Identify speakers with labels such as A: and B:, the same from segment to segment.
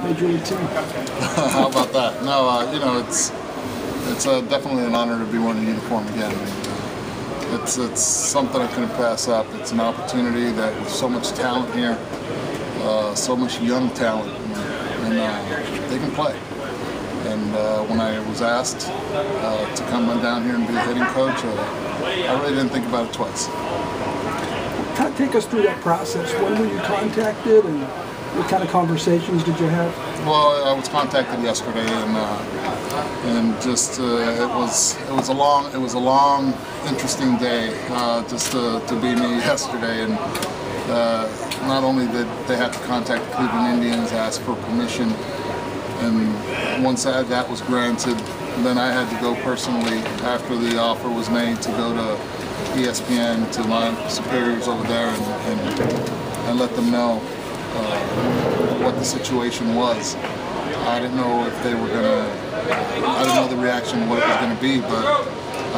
A: Major League team?
B: How about that? No, you know, it's definitely an honor to be wearing a uniform again. It's something I couldn't pass up. It's an opportunity that with so much talent here, so much young talent, and they can play. And when I was asked to come down here and be a hitting coach, I really didn't think about it twice.
A: Kind of take us through that process. When were you contacted, and what kind of conversations did you have?
B: Well, I was contacted yesterday, and just it was a long, interesting day just to be me yesterday. And not only did they have to contact the Cleveland Indians, ask for permission, and once that was granted, then I had to go personally after the offer was made to go to ESPN, to my superiors over there, and let them know what the situation was. I didn't know if they were I didn't know the reaction, what it was going to be, but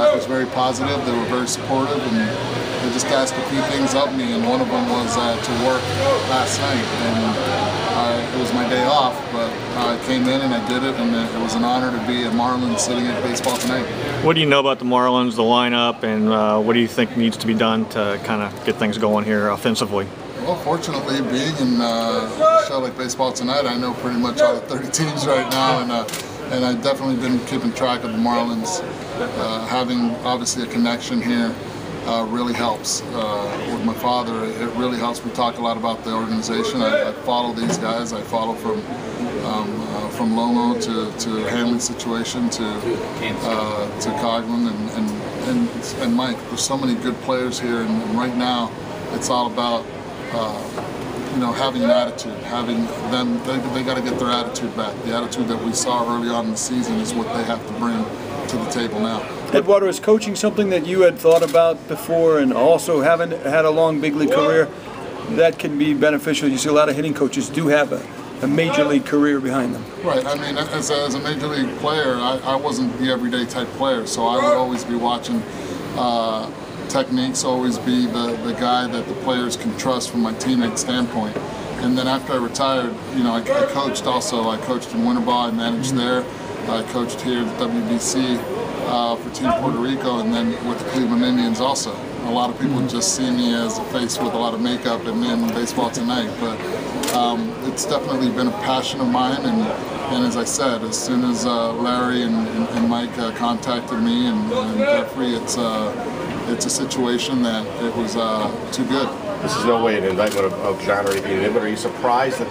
B: it was very positive. They were very supportive, and they just asked a few things of me, and one of them was to work last night. And it was my day off, but I came in and I did it, and it was an honor to be a Marlins sitting at Baseball Tonight.
C: What do you know about the Marlins, the lineup, and what do you think needs to be done to kind of get things going here offensively?
B: Well, fortunately, being in a show like Baseball Tonight, I know pretty much all the 30 teams right now, and I've definitely been keeping track of the Marlins. Having obviously a connection here really helps. With my father, it really helps. We talk a lot about the organization. I follow these guys. I follow from Lomo to Hanley's situation to Coughlin and Mike. There's so many good players here, and right now it's all about you know, having an attitude, having them. They got to get their attitude back. The attitude that we saw early on in the season is what they have to bring to the table now.
D: Eduardo, is coaching something that you had thought about before, and also haven't had a long big league career that can be beneficial? You see a lot of hitting coaches do have a major league career behind them.
B: Right. I mean, as a major league player, I wasn't the everyday type player, so I would always be watching techniques, always be the guy that the players can trust from my teammate standpoint. And then after I retired, you know, I coached also. I coached in winter ball. I managed there. I coached here at the WBC for Team Puerto Rico, and then with the Cleveland Indians also. A lot of people just see me as a face with a lot of makeup and in Baseball Tonight, but it's definitely been a passion of mine. And as I said, as soon as Larry and Mike contacted me and Jeffrey, it's a situation that it was too good.
E: This is no way an indictment of John or anything, but are you surprised that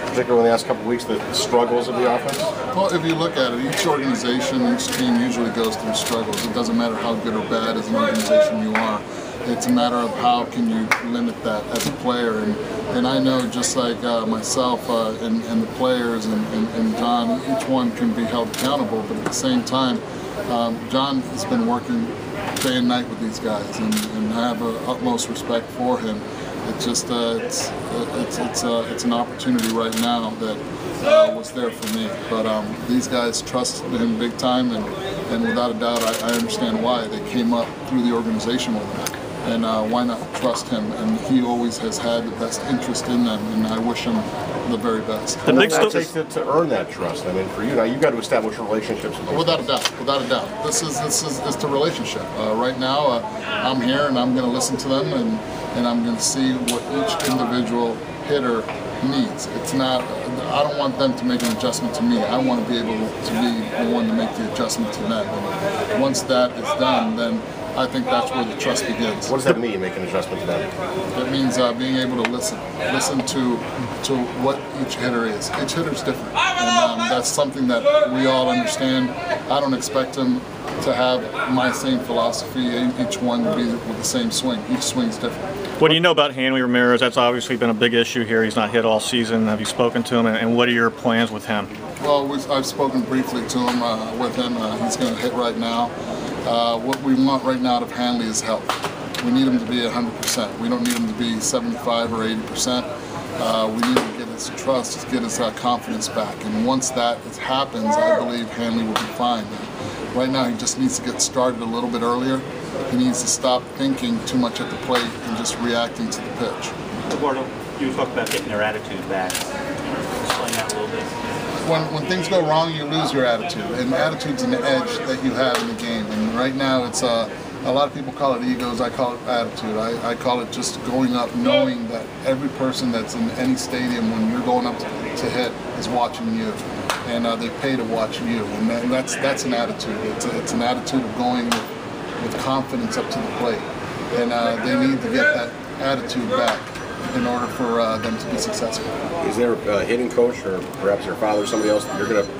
E: particularly in the last couple of weeks, the struggles of the offense?
B: Well, if you look at it, each organization, each team usually goes through struggles. It doesn't matter how good or bad as an organization you are. It's a matter of how can you limit that as a player. And I know just like myself and the players and John, each one can be held accountable, but at the same time, John has been working day and night with these guys, and I have utmost respect for him. It's just it's an opportunity right now that was there for me. But these guys trust him big time, and without a doubt, I understand why. They came up through the organization with him, and why not trust him? And he always has had the best interest in them, and I wish him the very best.
E: What does it take to earn that trust? I mean, for you now, you've got to establish relationships with them.
B: Without a doubt, without a doubt. This is the relationship. Right now, I'm here and I'm going to listen to them, and I'm going to see what each individual hitter needs. It's not. I don't want them to make an adjustment to me. I want to be able to be the one to make the adjustment to them. And once that is done, then I think that's where the trust begins.
E: What does that mean, make an adjustment to them?
B: It means being able to listen to what each hitter is. Each hitter's different, and that's something that we all understand. I don't expect them to have my same philosophy, each one to be with the same swing. Each swing's different.
C: What do you know about Hanley Ramirez? That's obviously been a big issue here. He's not hit all season. Have you spoken to him, and what are your plans with him?
B: Well, I've spoken briefly to him, with him. He's going to hit right now. What we want right now out of Hanley is health. We need him to be 100%. We don't need him to be 75 or 80%. We need to get his trust, get his confidence back. And once that happens, I believe Hanley will be fine. Right now, he just needs to get started a little bit earlier. He needs to stop thinking too much at the plate and just reacting to the pitch.
F: Eduardo, you talked about getting their attitude back. Explain that a little bit.
B: when things go wrong, you lose your attitude, and attitude's an edge that you have in the game. And right now, it's a lot of people call it egos. I call it attitude. I call it just going up, knowing that every person that's in any stadium when you're going up to hit is watching you, and they pay to watch you, and that's an attitude. It's an attitude of going with confidence up to the plate, and they need to get that attitude back in order for them to be successful.
E: Is there a hitting coach, or perhaps your father or somebody else that you're going to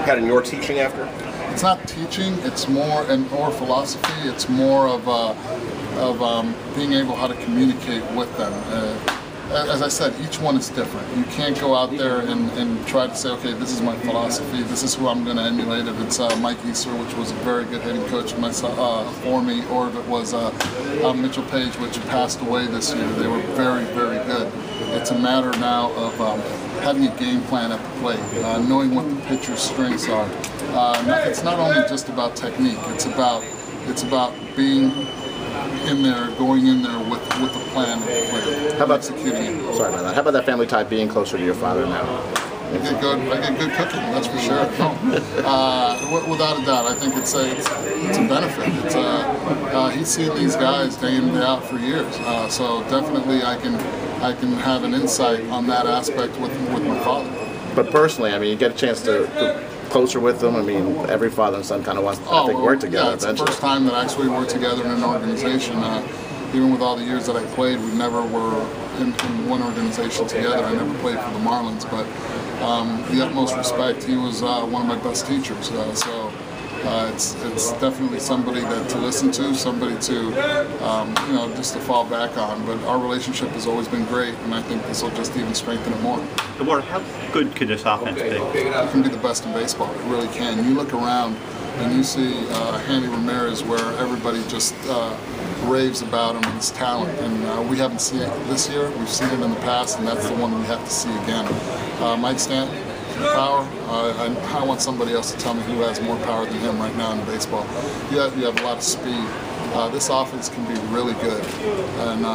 E: pattern your teaching after?
B: It's not teaching, it's more or philosophy. It's more of being able how to communicate with them. As I said, each one is different. You can't go out there and try to say, okay, this is my philosophy, this is who I'm going to emulate. If it's Mike Easter, which was a very good hitting coach for me, or if it was Mitchell Page, which passed away this year, they were very, very good. It's a matter now of having a game plan at the plate, knowing what the pitcher's strengths are. It's not only just about technique, it's about being in there, going in there with a plan of the play.
F: How about
B: executing it?
F: Sorry about that. How about that family tie being closer to your father now?
B: I get good cooking, that's for sure. No. Without a doubt, I think it's a benefit. He's seen these guys day in and day out for years, so definitely I can have an insight on that aspect with my father.
F: But personally, I mean, you get a chance to closer with them. I mean, every father and son kind of wants to work together.
B: Yeah, it's
F: eventually.
B: the first time that actually we worked together in an organization. Even with all the years that I played, we never were in one organization together. I never played for the Marlins, but the utmost respect. He was one of my best teachers. So it's definitely somebody to listen to, somebody to just to fall back on. But our relationship has always been great, and I think this will just even strengthen it more.
G: Eduardo, how good could this offense be?
B: It can be the best in baseball. It really can. You look around and you see Handy Ramirez, where everybody just raves about him and his talent, and we haven't seen it this year. We've seen it in the past, and that's the one we have to see again. Mike Stanton, power. I want somebody else to tell me who has more power than him right now in baseball. You have a lot of speed. This offense can be really good, and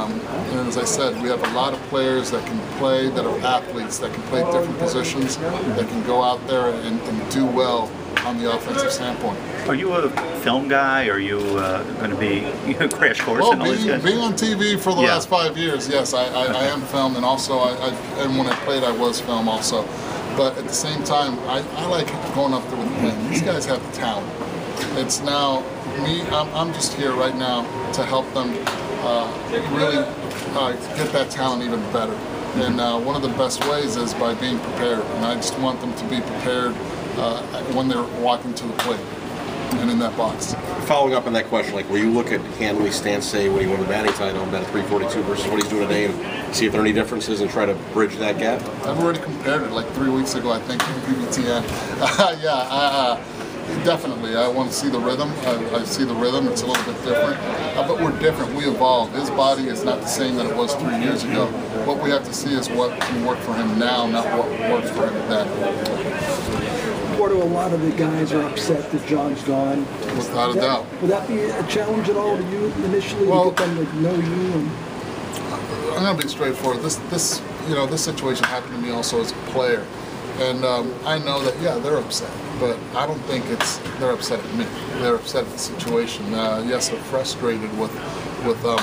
B: as I said, we have a lot of players that can play, that are athletes, that can play different positions, that can go out there and do well on the offensive standpoint.
G: Are you a film guy? Are you going to be crash course?
B: Well,
G: and all these guys?
B: being on TV for the last 5 years, yes, I am film, and also and when I played, I was film also. But at the same time, I like going up there with the pen. These guys have the talent. It's now me. I'm just here right now to help them really get that talent even better. And one of the best ways is by being prepared. And I just want them to be prepared when they're walking to the plate and in that box.
E: Following up on that question, like, will you look at Hanley's stance, say, when he won the batting title, bet at 342 versus what he's doing today, and see if there are any differences and try to bridge that gap?
B: I've already compared it like 3 weeks ago, I think, in PBTN. Definitely. I want to see the rhythm. I see the rhythm. It's a little bit different. But we're different. We evolve. His body is not the same that it was 3 years ago. What we have to see is what can work for him now, not what works for him then.
A: A lot of the guys are upset that John's gone.
B: Without a doubt.
A: Would that be a challenge at all to you initially, to get them to know you? And
B: I'm going to be straightforward. This situation happened to me also as a player, and I know that they're upset, but I don't think they're upset at me. They're upset at the situation. Yes, they're frustrated with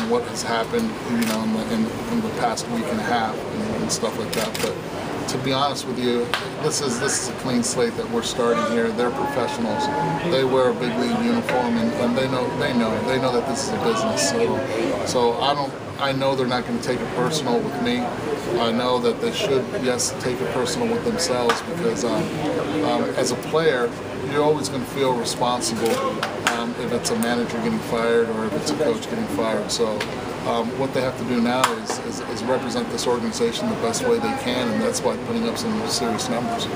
B: what has happened, in the past week and a half and stuff like that. But to be honest with you, this is a clean slate that we're starting here. They're professionals. They wear a big league uniform, and they know that this is a business. So I know they're not going to take it personal with me. I know that they should, yes, take it personal with themselves, because as a player, you're always going to feel responsible if it's a manager getting fired or if it's a coach getting fired. So what they have to do now is represent this organization the best way they can, and that's by putting up some serious numbers.